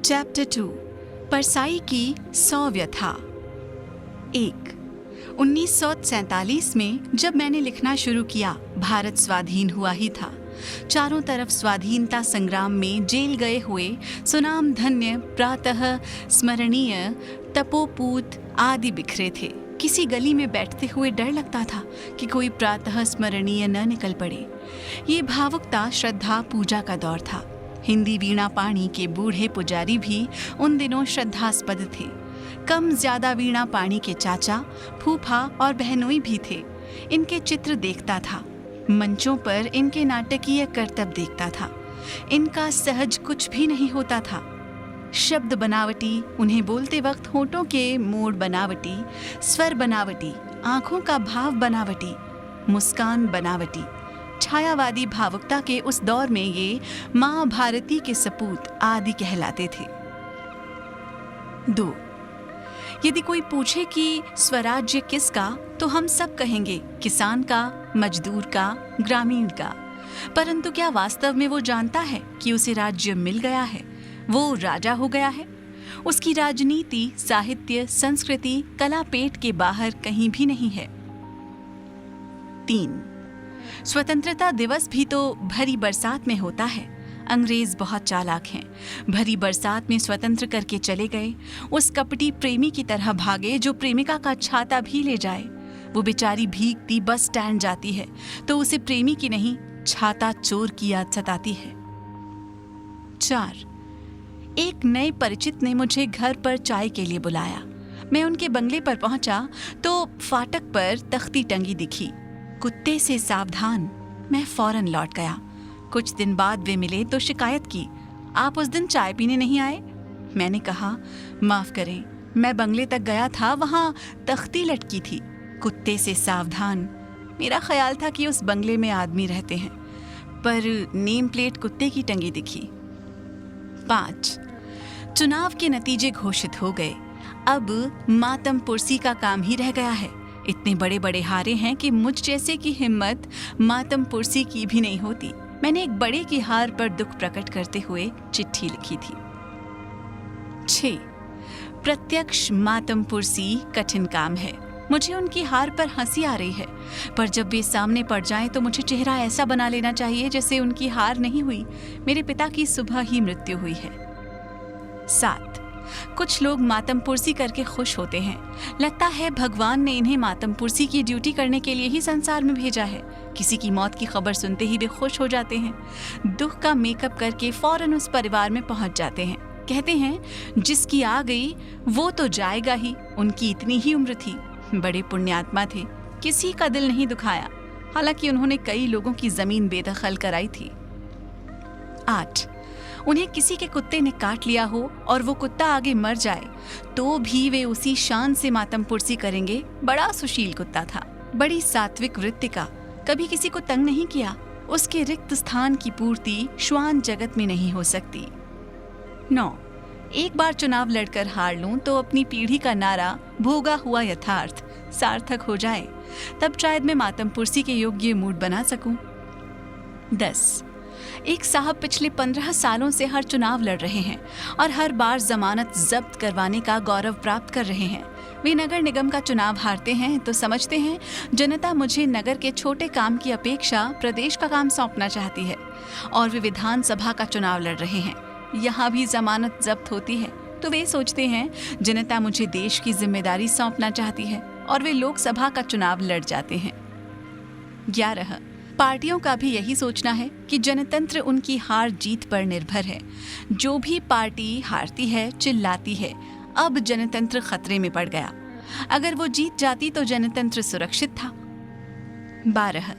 Chapter 2 Parsai की 100 व्यथा। 1 1947 में जब मैंने लिखना शुरू किया, भारत स्वाधीन हुआ ही था। चारों तरफ स्वाधीनता संग्राम में जेल गए हुए सुनाम धन्य, प्रातः स्मरणीय, तपोपूत आदि बिखरे थे। किसी गली में बैठते हुए डर लगता था कि कोई प्रातः स्मरणीय न निकल पड़े। ये भावुकता श्रद्धा पूजा का दौर था। हिंदी वीणा पाणी के बूढ़े पुजारी भी उन दिनों श्रद्धास्पद थे। कम ज्यादा वीणा पाणी के चाचा, फूफा और बहनोई भी थे। इनके चित्र देखता था, मंचों पर इनके नाटकीय करतब देखता था। इनका सहज कुछ भी नहीं होता था। शब्द बनावटी, उन्हें बोलते वक्त होठों के मोड़ बनावटी, स्वर बनावटी, आंखों का भाव बनावटी, मुस्कान बनावटी। छायावादी भावुकता के उस दौर में ये माँ भारती के सपूत आदि कहलाते थे। 2 यदि कोई पूछे कि स्वराज्य किसका, तो हम सब कहेंगे किसान का, मजदूर का, ग्रामीण का। परंतु क्या वास्तव में वो जानता है कि उसे राज्य मिल गया है, वो राजा हो गया है? उसकी राजनीति, साहित्य, संस्कृति, कला पेट के बाहर कहीं भी नहीं है। 3 स्वतंत्रता दिवस भी तो भरी बरसात में होता है। अंग्रेज बहुत चालाक हैं। भरी बरसात में स्वतंत्र करके चले गए। उस कपटी प्रेमी की तरह भागे जो प्रेमिका का छाता भी ले जाए। वो बेचारी भीगती बस स्टैंड जाती है तो उसे प्रेमी की नहीं, छाता चोर की याद सताती है। 4 एक नए परिचित ने मुझे घर पर चाय के लिए बुलाया। मैं उनके बंगले पर पहुंचा तो फाटक पर तख्ती टंगी दिखी, कुत्ते से सावधान। मैं फौरन लौट गया। कुछ दिन बाद वे मिले तो शिकायत की, आप उस दिन चाय पीने नहीं आए? मैंने कहा, माफ करें, मैं बंगले तक गया था, वहां तख्ती लटकी थी, कुत्ते से सावधान। मेरा ख्याल था कि उस बंगले में आदमी रहते हैं, पर नेम प्लेट कुत्ते की टंगी दिखी। 5 चुनाव के नतीजे घोषित हो गए। अब मातम पुरसी का काम ही रह गया है। इतने बड़े बड़े हारे हैं कि मुझ जैसे की हिम्मत मातम पुरसी की भी नहीं होती। मैंने एक बड़े की हार पर दुख प्रकट करते हुए चिट्ठी लिखी थी। 6 प्रत्यक्ष मातम पुरसी कठिन काम है। मुझे उनकी हार पर हंसी आ रही है, पर जब वे सामने पड़ जाएं तो मुझे चेहरा ऐसा बना लेना चाहिए जैसे उनकी हार नहीं हुई, मेरे पिता की सुबह ही मृत्यु हुई है। 7 कुछ लोग मातम पुरसी करके खुश होते हैं। लगता है भगवान ने इन्हें मातम पुरसी की ड्यूटी करने के लिए ही संसार में भेजा है। किसी की मौत की खबर सुनते ही वे खुश हो जाते हैं। दुख का मेकअप करके फौरन उस परिवार में पहुंच जाते हैं। कहते हैं, जिसकी आ गई वो तो जाएगा ही, उनकी इतनी ही उम्र थी, बड़े पुण्यात्मा थे, किसी का दिल नहीं दुखाया। हालांकि उन्होंने कई लोगों की जमीन बेदखल कराई थी। 8 उन्हें किसी के कुत्ते ने काट लिया हो और वो कुत्ता आगे मर जाए तो भी वे उसी शान से मातम पुरसी करेंगे। बड़ा सुशील कुत्ता था, बड़ी सात्विक वृत्ति का, कभी किसी को तंग नहीं किया। उसके रिक्त स्थान की पूर्ति श्वान जगत में नहीं हो सकती। 9 एक बार चुनाव लड़कर हार लूं तो अपनी पीढ़ी का नारा भोगा हुआ यथार्थ सार्थक हो जाए, तब शायद मैं मातम पुरसी के योग्य मूड बना सकूं। 10 एक साहब पिछले 15 सालों से हर चुनाव लड़ रहे हैं और हर बार जमानत जब्त करवाने का गौरव प्राप्त कर रहे हैं। वे नगर निगम का चुनाव हारते हैं तो समझते हैं जनता मुझे नगर के छोटे काम की अपेक्षा प्रदेश का काम सौंपना चाहती है, और वे विधानसभा का चुनाव लड़ रहे हैं। यहाँ भी जमानत जब्त होती है तो वे सोचते हैं जनता मुझे देश की जिम्मेदारी सौंपना चाहती है, और वे लोकसभा का चुनाव लड़ जाते हैं। 11 पार्टियों का भी यही सोचना है कि जनतंत्र उनकी हार जीत पर निर्भर है। जो भी पार्टी हारती है चिल्लाती है, अब जनतंत्र खतरे में पड़ गया। अगर वो जीत जाती तो जनतंत्र सुरक्षित था। 12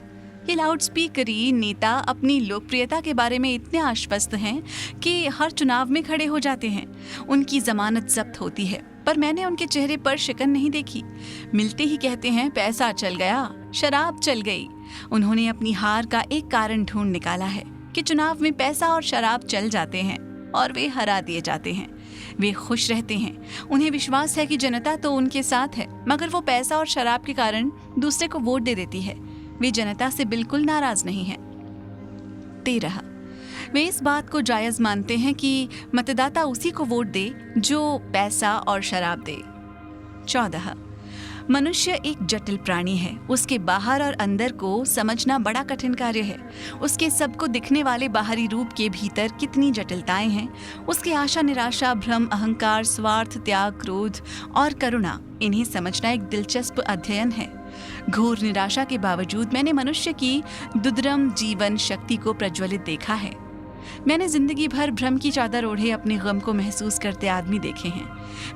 ये लाउडस्पीकरी नेता अपनी लोकप्रियता के बारे में इतने आश्वस्त हैं कि हर चुनाव में खड़े हो जाते हैं। उनकी जमानत जब्त होती है, पर मैंने उनके चेहरे पर शिकन नहीं देखी। मिलते ही कहते हैं, पैसा चल गया, शराब चल गई। उन्होंने अपनी हार का एक कारण ढूंढ निकाला है कि चुनाव में पैसा और शराब चल जाते हैं और वे हरा दिए जाते हैं। वे खुश रहते हैं। उन्हें विश्वास है कि जनता तो उनके साथ है, मगर वो पैसा और शराब के कारण दूसरे को वोट दे देती है। वे जनता से बिल्कुल नाराज नहीं हैं। 13 वे इस बात को जायज मानते हैं कि मतदाता उसी को वोट दे जो पैसा और शराब दे। 14, मनुष्य एक जटिल प्राणी है। उसके बाहर और अंदर को समझना बड़ा कठिन कार्य है। उसके सबको दिखने वाले बाहरी रूप के भीतर कितनी जटिलताएं हैं। उसकी आशा, निराशा, भ्रम, अहंकार, स्वार्थ, त्याग, क्रोध और करुणा, इन्हें समझना एक दिलचस्प अध्ययन है। घोर निराशा के बावजूद मैंने मनुष्य की दुर्दम जीवन शक्ति को प्रज्वलित देखा है। मैंने जिंदगी भर भ्रम की चादर ओढ़े अपने गम को महसूस करते आदमी देखे हैं।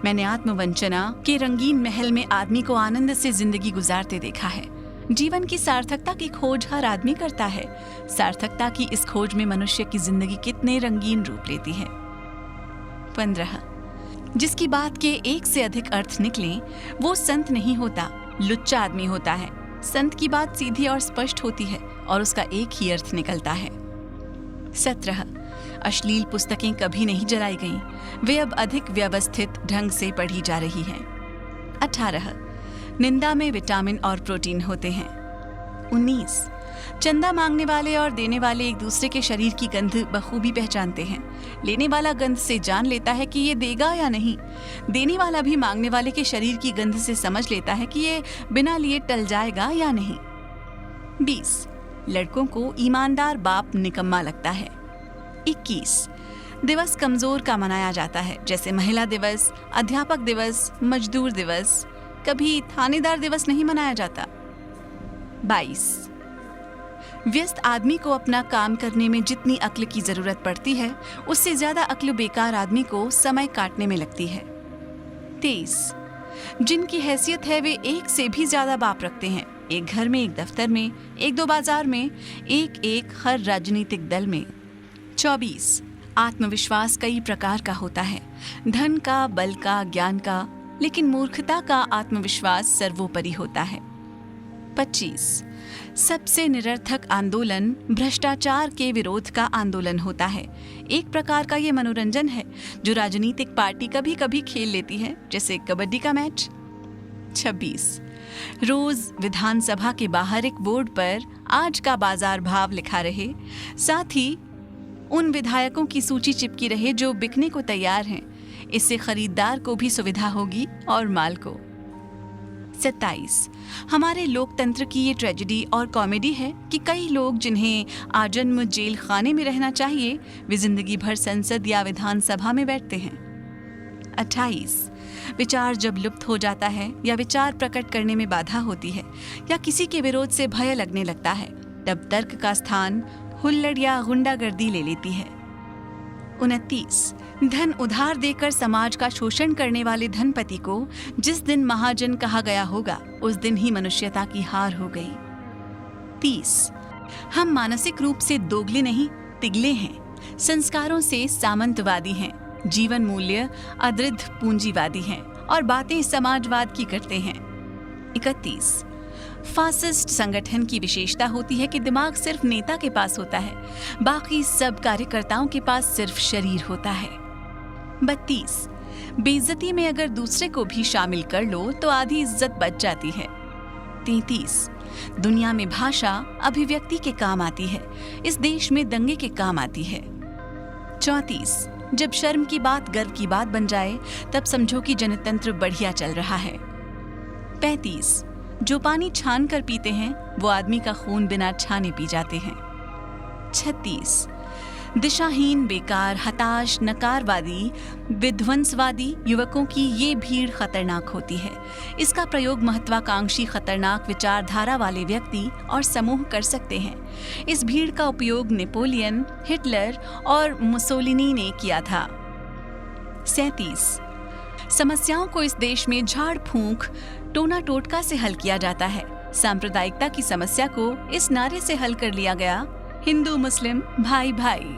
मैंने आत्मवंचना के रंगीन महल में आदमी को आनंद से जिंदगी गुजारते देखा है। जीवन की सार्थकता की खोज हर आदमी करता है। सार्थकता की इस खोज में मनुष्य की जिंदगी कितने रंगीन रूप लेती है। 15, जिसकी बात के एक से अधिक अर्थ निकले वो संत नहीं होता, लुच्चा आदमी होता है। संत की बात सीधी और स्पष्ट होती है और उसका एक ही अर्थ निकलता है। 17, अश्लील पुस्तकें कभी नहीं जलाई गईं, वे अब अधिक व्यवस्थित ढंग से पढ़ी जा रही हैं। 18, निंदा में विटामिन और प्रोटीन होते हैं। 19, चंदा मांगने वाले और देने वाले एक दूसरे के शरीर की गंध बखूबी पहचानते हैं। लेने वाला गंध से जान लेता है कि ये देगा या नहीं। देने वाला भी मांगने वाले के शरीर की गंध से समझ लेता है कि ये बिना लिए टल जाएगा या नहीं। 20, लड़कों को ईमानदार बाप निकम्मा लगता है। 21, दिवस कमजोर का मनाया जाता है, जैसे महिला दिवस, अध्यापक दिवस, मजदूर दिवस। कभी थानेदार दिवस नहीं मनाया जाता। 22, व्यस्त आदमी को अपना काम करने में जितनी अक्ल की जरूरत पड़ती है, उससे ज्यादा अक्ल बेकार आदमी को समय काटने में लगती है। 23, जिनकी हैसियत है वे एक से भी ज्यादा बाप रखते हैं। एक घर में, एक दफ्तर में, एक दो बाजार में, एक हर राजनीतिक दल में। 24, आत्मविश्वास कई प्रकार का होता है, धन का, बल का, ज्ञान का, लेकिन मूर्खता का आत्मविश्वास सर्वोपरि होता है। 25, सबसे निरर्थक आंदोलन भ्रष्टाचार के विरोध का आंदोलन होता है। एक प्रकार का ये मनोरंजन है जो राजनीतिक पार्टी कभी कभी खेल लेती है, जैसे कबड्डी का मैच। 26, रोज विधानसभा के बाहर एक बोर्ड पर आज का बाजार भाव लिखा रहे, साथ ही उन विधायकों की सूची चिपकी रहे जो बिकने को तैयार हैं। इससे खरीदार को भी सुविधा होगी और माल को। 27, हमारे लोकतंत्र की ये ट्रेजेडी और कॉमेडी है कि कई लोग जिन्हें आजन्म जेल खाने में रहना चाहिए, वे जिंदगी भर संसद या विधानसभा में बैठते हैं। 28, विचार जब लुप्त हो जाता है या विचार प्रकट करने में बाधा होती है या किसी के विरोध से भय लगने लगता है, तब तर्क का स्थान हुल्लड़ या गुंडागर्दी ले लेती है। 29, धन उधार देकर समाज का शोषण करने वाले धनपति को जिस दिन महाजन कहा गया होगा, उस दिन ही मनुष्यता की हार हो गई। 30, हम मानसिक रूप से दोगले नहीं, तिगले हैं। संस्कारों से सामंतवादी हैं, जीवन मूल्य अदृढ़ पूंजीवादी हैं और बातें समाजवाद की करते हैं। 31, फासिस्ट संगठन की विशेषता होती है कि दिमाग सिर्फ नेता के पास होता है, बाकी सब कार्यकर्ताओं के पास सिर्फ शरीर होता है। 32, बेइज्जती में अगर दूसरे को भी शामिल कर लो तो आधी इज्जत बच जाती है। 33, दुनिया में भाषा अभिव्यक्ति के काम आती है, इस देश में दंगे के काम आती है। 34, जब शर्म की बात गर्व की बात बन जाए, तब समझो कि जनतंत्र बढ़िया चल रहा है। 35, जो पानी छान कर पीते हैं वो आदमी का खून बिना छाने पी जाते हैं। 36, दिशाहीन, बेकार, हताश, नकारवादी, विध्वंसवादी युवकों की ये भीड़ खतरनाक होती है। इसका प्रयोग महत्वाकांक्षी खतरनाक विचारधारा वाले व्यक्ति और समूह कर सकते हैं। इस भीड़ का उपयोग नेपोलियन, हिटलर और मुसोलिनी ने किया था। 37, समस्याओं को इस देश में झाड़ फूंक, टोना टोटका से हल किया जाता है। सांप्रदायिकता की समस्या को इस नारे से हल कर लिया गया, हिंदू मुस्लिम भाई भाई।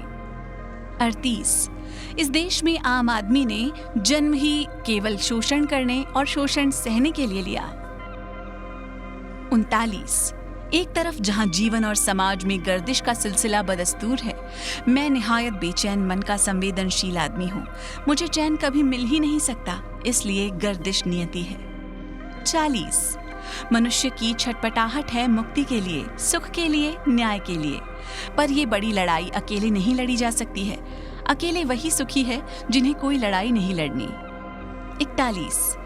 38, इस देश में आम आदमी ने जन्म ही केवल शोषण करने और शोषण सहने के लिए लिया। 39, एक तरफ जहां जीवन और समाज में गर्दिश का सिलसिला बदस्तूर है, मैं निहायत बेचैन मन का संवेदनशील आदमी हूँ। मुझे चैन कभी मिल ही नहीं सकता, इसलिए गर्दिश नियति है। 40, मनुष्य की छटपटाहट है मुक्ति के लिए, सुख के लिए, न्याय के लिए। पर ये बड़ी लड़ाई अकेले नहीं लड़ी जा सकती है। अकेले वही सुखी है जिन्हें कोई लड़ाई नहीं लड़नी। 41।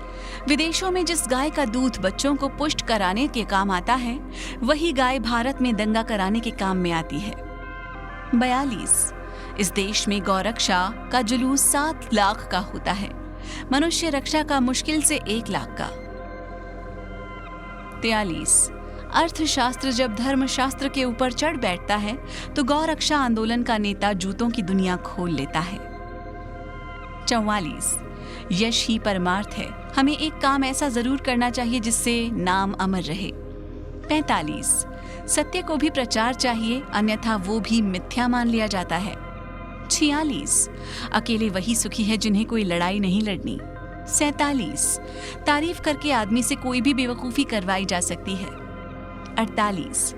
विदेशों में जिस गाय का दूध बच्चों को पुष्ट कराने के काम आता है, वही गाय भारत में दंगा कराने के काम में आती है। 42। इस देश में गौरक्षा का जुलूस 7 लाख का होता है, मनुष्य रक्षा का मुश्किल से 1 लाख का। 43। अर्थशास्त्र जब धर्मशास्त्र के ऊपर चढ़ बैठता है तो गौरक्षा आंदोलन का नेता जूतों की दुनिया खोल लेता है। 44। यश ही परमार्थ है, हमें एक काम ऐसा जरूर करना चाहिए जिससे नाम अमर रहे। 45। सत्य को भी प्रचार चाहिए, अन्यथा वो भी मिथ्या मान लिया जाता है। 46। अकेले वही सुखी है जिन्हें कोई लड़ाई नहीं लड़नी। 47। तारीफ करके आदमी से कोई भी बेवकूफी करवाई जा सकती है। 48।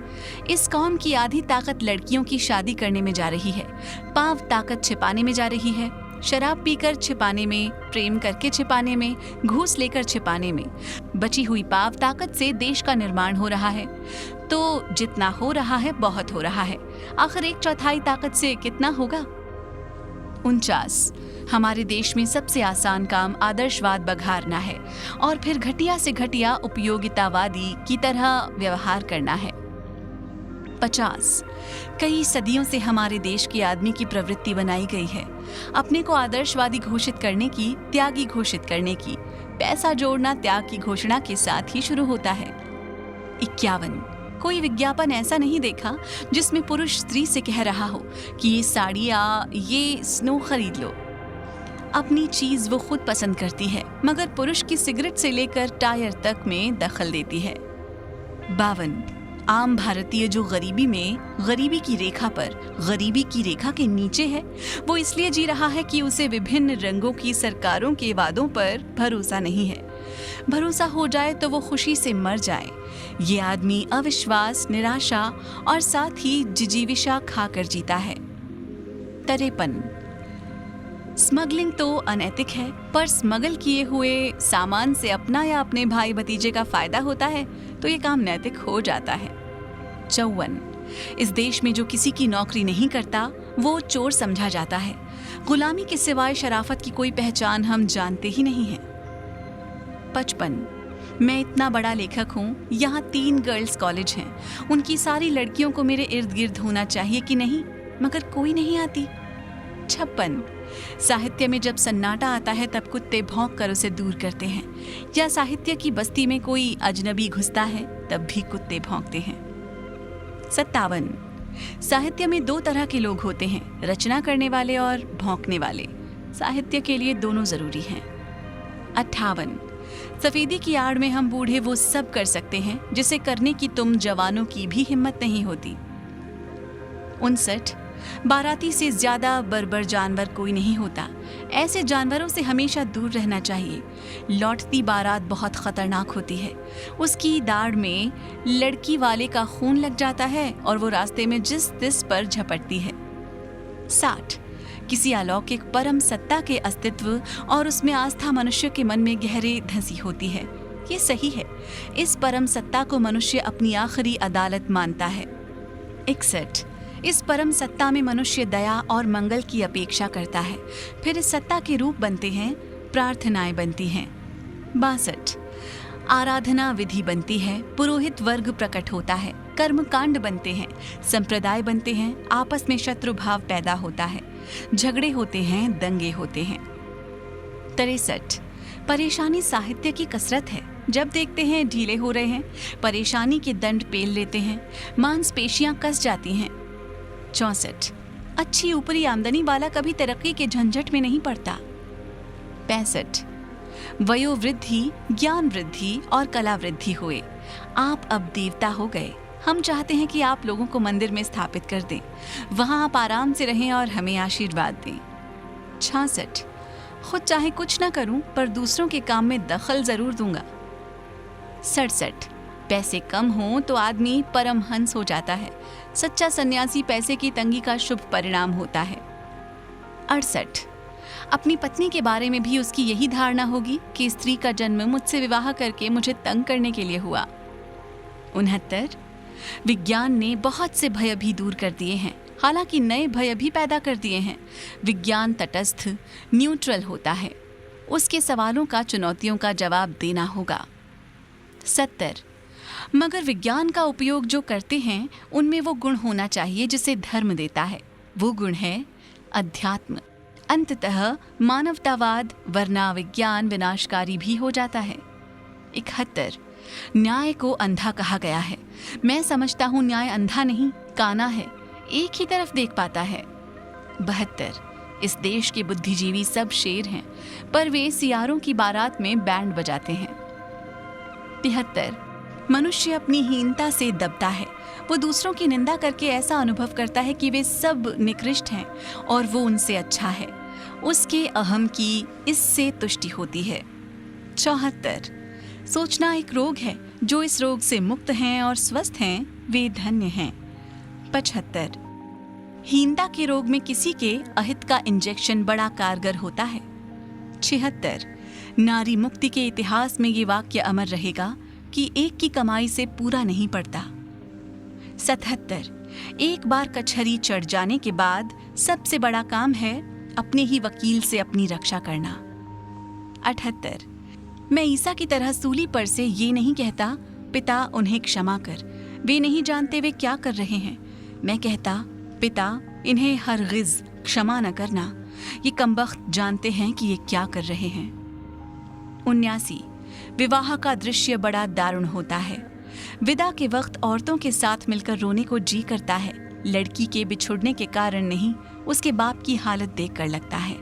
इस कौम की आधी ताकत लड़कियों की शादी करने में जा रही है, पाव ताकत छिपाने में जा रही है, शराब पीकर छिपाने में, प्रेम करके छिपाने में, घूस लेकर छिपाने में। बची हुई पाव ताकत से देश का निर्माण हो रहा है। तो जितना हो रहा है बहुत हो रहा है, आखिर 1/4 ताकत से कितना होगा? 49। हमारे देश में सबसे आसान काम आदर्शवाद बघारना है और फिर घटिया से घटिया उपयोगितावादी की तरह व्यवहार करना है। 50। कई सदियों से हमारे देश के आदमी की प्रवृत्ति बनाई गई है अपने को आदर्शवादी घोषित करने की, त्यागी घोषित करने की। पैसा जोड़ना त्याग की घोषणा के साथ ही शुरू होता है। 51। कोई विज्ञापन ऐसा नहीं देखा जिसमें पुरुष स्त्री से कह रहा हो कि ये साड़ी या ये स्नो खरीद लो। अपनी चीज वो खुद पसंद करती है, मगर पुरुष की सिगरेट से लेकर टायर तक में दखल देती है। 52। आम भारतीय जो गरीबी की रेखा पर, गरीबी की रेखा के नीचे है, वो इसलिए जी रहा है कि उसे विभिन्न रंगों की सरकारों के वादों पर भरोसा नहीं है। भरोसा हो जाए तो वो खुशी से मर जाए। ये आदमी अविश्वास, निराशा और साथ ही जिजीविषा खाकर जीता है। 53। स्मगलिंग तो अनैतिक है, पर स्मगल किए हुए सामान से अपना या अपने भाई भतीजे का फायदा होता है तो ये काम नैतिक हो जाता है। 54। इस देश में जो किसी की नौकरी नहीं करता वो चोर समझा जाता है। गुलामी के सिवाय शराफत की कोई पहचान हम जानते ही नहीं हैं। 55। मैं इतना बड़ा लेखक हूँ, यहाँ 3 गर्ल्स कॉलेज हैं, उनकी सारी लड़कियों को मेरे इर्द गिर्द होना चाहिए कि नहीं, मगर कोई नहीं आती। 56। साहित्य में जब सन्नाटा आता है तब कुत्ते भौंक कर उसे दूर करते हैं, या साहित्य की बस्ती में कोई अजनबी घुसता है तब भी कुत्ते भौंकते हैं। 57। साहित्य में 2 तरह के लोग होते हैं, रचना करने वाले और भौंकने वाले। साहित्य के लिए दोनों जरूरी हैं। 58। सफेदी की आड़ में हम बूढ़े वो सब कर सकते हैं जिसे करने की तुम जवानों की भी हिम्मत नहीं होती। 59। बाराती से ज्यादा बर्बर जानवर कोई नहीं होता, ऐसे जानवरों से हमेशा दूर रहना चाहिए। लौटती बारात बहुत खतरनाक होती है, उसकी दाढ़ में लड़की वाले का खून लग जाता है और वो रास्ते में जिस तिस पर झपटती है। 60। किसी अलौकिक परम सत्ता के अस्तित्व और उसमें आस्था मनुष्य के मन में गहरे धंसी होती है। ये सही है, इस परम सत्ता को मनुष्य अपनी आखिरी अदालत मानता है। 61। इस परम सत्ता में मनुष्य दया और मंगल की अपेक्षा करता है, फिर इस सत्ता के रूप बनते हैं, प्रार्थनाएं बनती हैं। 62। आराधना विधि बनती है, पुरोहित वर्ग प्रकट होता है, कर्मकांड बनते हैं, संप्रदाय बनते हैं, आपस में शत्रु भाव पैदा होता है, झगड़े होते हैं, दंगे होते हैं। 63। परेशानी साहित्य की कसरत है, जब देखते हैं ढीले हो रहे हैं, परेशानी के दंड पेल लेते हैं, मांसपेशियां कस जाती हैं। 64। अच्छी ऊपरी आमदनी वाला कभी तरक्की के झंझट में नहीं पड़ता। 65। वयोवृद्धि, ज्ञान वृद्धि और कला वृद्धि हुए, आप अब देवता हो गए। हम चाहते हैं कि आप लोगों को मंदिर में स्थापित कर दें, वहां आप आराम से रहें और हमें आशीर्वाद दें। 66। खुद चाहे कुछ ना करूं पर दूसरों के काम में दखल जरूर दूंगा। 67। पैसे कम हों तो आदमी परमहंस हो जाता है, सच्चा सन्यासी पैसे की तंगी का शुभ परिणाम होता है। 68। अपनी पत्नी के बारे में भी उसकी यही धारणा होगी कि स्त्री का जन्म मुझसे विवाह करके मुझे तंग करने के लिए हुआ। 69 विज्ञान ने बहुत से भय भी दूर कर दिए हैं, हालांकि नए भय भी पैदा कर दिए हैं। विज्ञान तटस्थ, न्यूट्रल होता है। उसके सवालों का, चुनौतियों का जवाब देना होगा। 70 मगर विज्ञान का उपयोग जो करते हैं उनमें वो गुण होना चाहिए जिसे धर्म देता है। वो गुण है अध्यात्म। अंततः मानवतावाद, वरना विज्ञान विनाशकारी भी हो जाता है। 71 न्याय को अंधा कहा गया है। मैं समझता हूँ न्याय अंधा नहीं, काना है, एक ही तरफ देख पाता है। 72 इस देश के बुद्धिजीवी सब शेर हैं, पर वे सियारों की बारात में बैंड बजाते हैं। 73 मनुष्य अपनी हीनता से दबता है। वो दूसरों की निंदा करके ऐसा अनुभव करता है कि वे सब निकृष्ट हैं और वो उनसे अच्छा है। उसके अहम की इससे तुष्टि होती है। 74 सोचना एक रोग है। जो इस रोग से मुक्त हैं और स्वस्थ हैं वे धन्य हैं। 75 हीनता के रोग में किसी के अहित का इंजेक्शन बड़ा कारगर होता है। 76 नारी मुक्ति के इतिहास में ये वाक्य अमर रहेगा कि एक की कमाई से पूरा नहीं पड़ता। 77 एक बार कचहरी चढ़ जाने के बाद सबसे बड़ा काम है अपने ही वकील से अपनी रक्षा करना। 78 मैं ईसा की तरह सूली पर से ये नहीं कहता पिता उन्हें क्षमा कर, वे नहीं जानते वे क्या कर रहे हैं। मैं कहता पिता इन्हें हरगिज़ क्षमा न करना, ये कमबख्त जानते हैं कि ये क्या कर रहे हैं। 79 विवाह का दृश्य बड़ा दारुण होता है। विदा के वक्त औरतों के साथ मिलकर रोने को जी करता है। लड़की के बिछुड़ने के कारण नहीं, उसके बाप की हालत देखकर लगता है।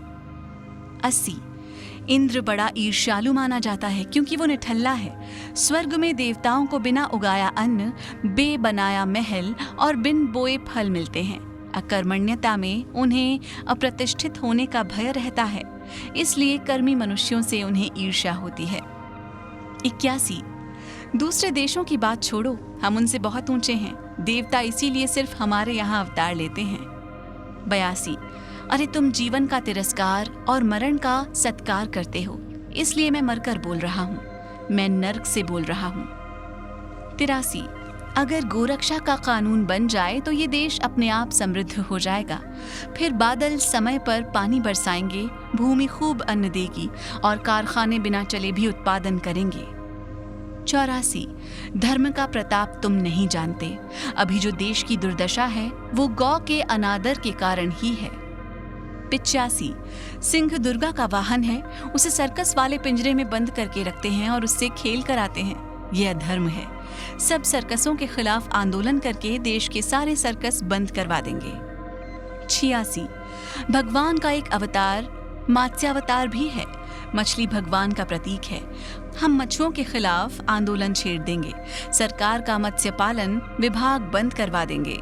80 इंद्र बड़ा ईर्ष्यालु माना जाता है क्योंकि वो निठल्ला है। स्वर्ग में देवताओं को बिना उगाया अन्न, बे बनाया महल और बिन बोए फल मिलते हैं। अकर्मण्यता में उन्हें अप्रतिष्ठित होने का भय रहता है, इसलिए कर्मी मनुष्यों से उन्हें ईर्ष्या होती है। 81 दूसरे देशों की बात छोड़ो, हम उनसे बहुत ऊंचे हैं। देवता इसीलिए सिर्फ हमारे यहाँ अवतार लेते हैं। 82 अरे तुम जीवन का तिरस्कार और मरण का सत्कार करते हो, इसलिए मैं मरकर बोल रहा हूँ, मैं नर्क से बोल रहा हूँ। 83 अगर गोरक्षा का कानून बन जाए तो ये देश अपने आप समृद्ध हो जाएगा। फिर बादल समय पर पानी बरसाएंगे, भूमि खूब अन्न देगी और कारखाने बिना चले भी उत्पादन करेंगे। 84 धर्म का प्रताप तुम नहीं जानते। अभी जो देश की दुर्दशा है वो गौ के अनादर के कारण ही है। 85 सिंह दुर्गा का वाहन है, उसे सर्कस वाले पिंजरे में बंद करके रखते हैं और उससे खेल कराते हैं। यह अधर्म है। सब सर्कसों के खिलाफ आंदोलन करके देश के सारे सर्कस बंद करवा देंगे। 86 भगवान का एक अवतार मत्स्यावतार भी है। मछली भगवान का प्रतीक है। हम मछुओं के खिलाफ आंदोलन छेड़ देंगे। सरकार का मत्स्य पालन विभाग बंद करवा देंगे।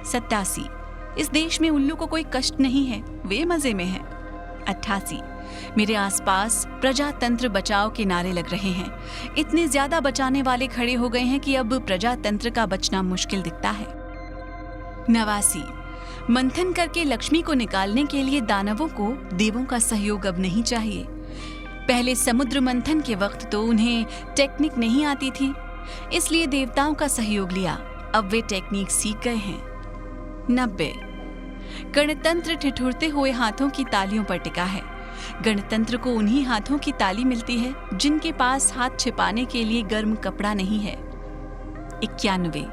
87 इस देश में उल्लू को कोई कष्ट नहीं है, वे मजे में हैं। 88 मेरे आसपास प्रजातंत्र बचाओ के नारे लग रहे हैं। इतने ज्यादा बचाने वाले खड़े हो गए हैं कि अब प्रजातंत्र का बचना मुश्किल दिखता है। 89 मंथन करके लक्ष्मी को निकालने के लिए दानवों को देवों का सहयोग अब नहीं चाहिए। पहले समुद्र मंथन के वक्त तो उन्हें टेक्निक नहीं आती थी, इसलिए देवताओं का सहयोग लिया। अब वे टेक्निक सीख गए हैं। 90 गणतंत्र ठिठुरते हुए हाथों की तालियों पर टिका है। गणतंत्र को उन्हीं हाथों की ताली मिलती है जिनके पास हाथ छिपाने के लिए गर्म कपड़ा नहीं है। 91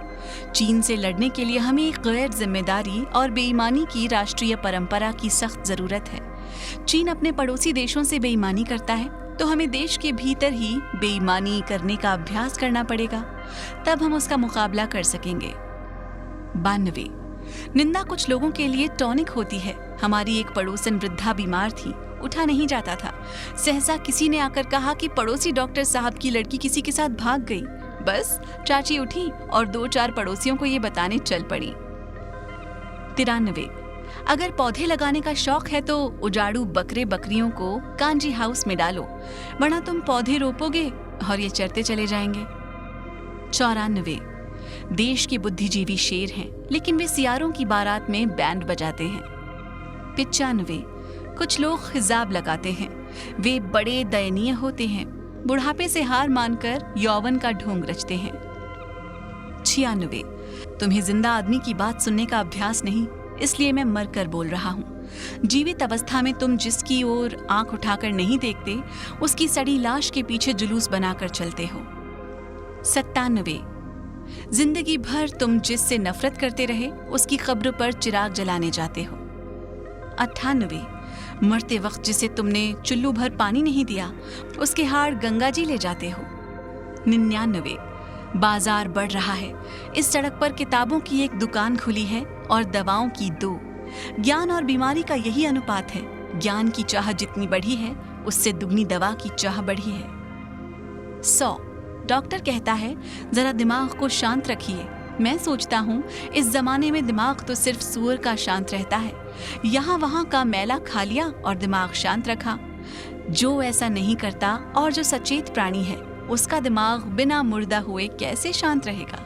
चीन से लड़ने के लिए हमें एक गैर जिम्मेदारी और बेईमानी की राष्ट्रीय परंपरा की सख्त जरूरत है। चीन अपने पड़ोसी देशों से बेईमानी करता है तो हमें देश के भीतर ही बेईमानी करने का अभ्यास करना पड़ेगा, तब हम उसका मुकाबला कर सकेंगे। 92 निंदा कुछ लोगों के लिए टॉनिक होती है। हमारी एक पड़ोसन वृद्धा बीमार थी, उठा नहीं जाता था। सहसा किसी ने आकर कहा कि पड़ोसी डॉक्टर साहब की लड़की किसी के साथ भाग गई। बस चाची उठी और 2-4 पड़ोसियों को ये बताने चल पड़ी। 93 अगर पौधे लगाने का शौक है तो उजाड़ू बकरे बकरियों को कांजी हाउस में डालो, वरना तुम पौधे रोपोगे और ये चरते चले जाएंगे। 94 देश के बुद्धिजीवी शेर हैं, लेकिन वे सियारों की बारात में बैंड बजाते हैं। 95 कुछ लोग हिजाब लगाते हैं, वे बड़े दयनीय होते हैं, बुढ़ापे से हार मानकर यौवन का ढोंग रचते हैं। 96, तुम्हें जिंदा आदमी की बात सुनने का अभ्यास नहीं, इसलिए मैं मरकर बोल रहा हूँ। जीवित अवस्था में तुम जिसकी ओर आंख उठाकर नहीं देखते, उसकी सड़ी लाश के पीछे जुलूस बनाकर चलते हो। 97, जिंदगी भर तुम जिससे नफरत करते रहे, उसकी कब्र पर चिराग जलाने जाते हो। 98, मरते वक्त जिसे तुमने चुल्लू भर पानी नहीं दिया, उसके हाड़ गंगा जी ले जाते हो। 99, बाजार बढ़ रहा है, इस सड़क पर किताबों की एक दुकान खुली है और दवाओं की 2। ज्ञान और बीमारी का यही अनुपात है, ज्ञान की चाह जितनी बढ़ी है, उससे दुगनी दवा की चाह बढ़ी है। 100, डॉक्टर कहता है जरा दिमाग को शांत रखिए। मैं सोचता हूँ इस जमाने में दिमाग तो सिर्फ सूअर का शांत रहता है, यहाँ वहाँ का मैला खा लिया और दिमाग शांत रखा। जो ऐसा नहीं करता और जो सचेत प्राणी है, उसका दिमाग बिना मुर्दा हुए कैसे शांत रहेगा।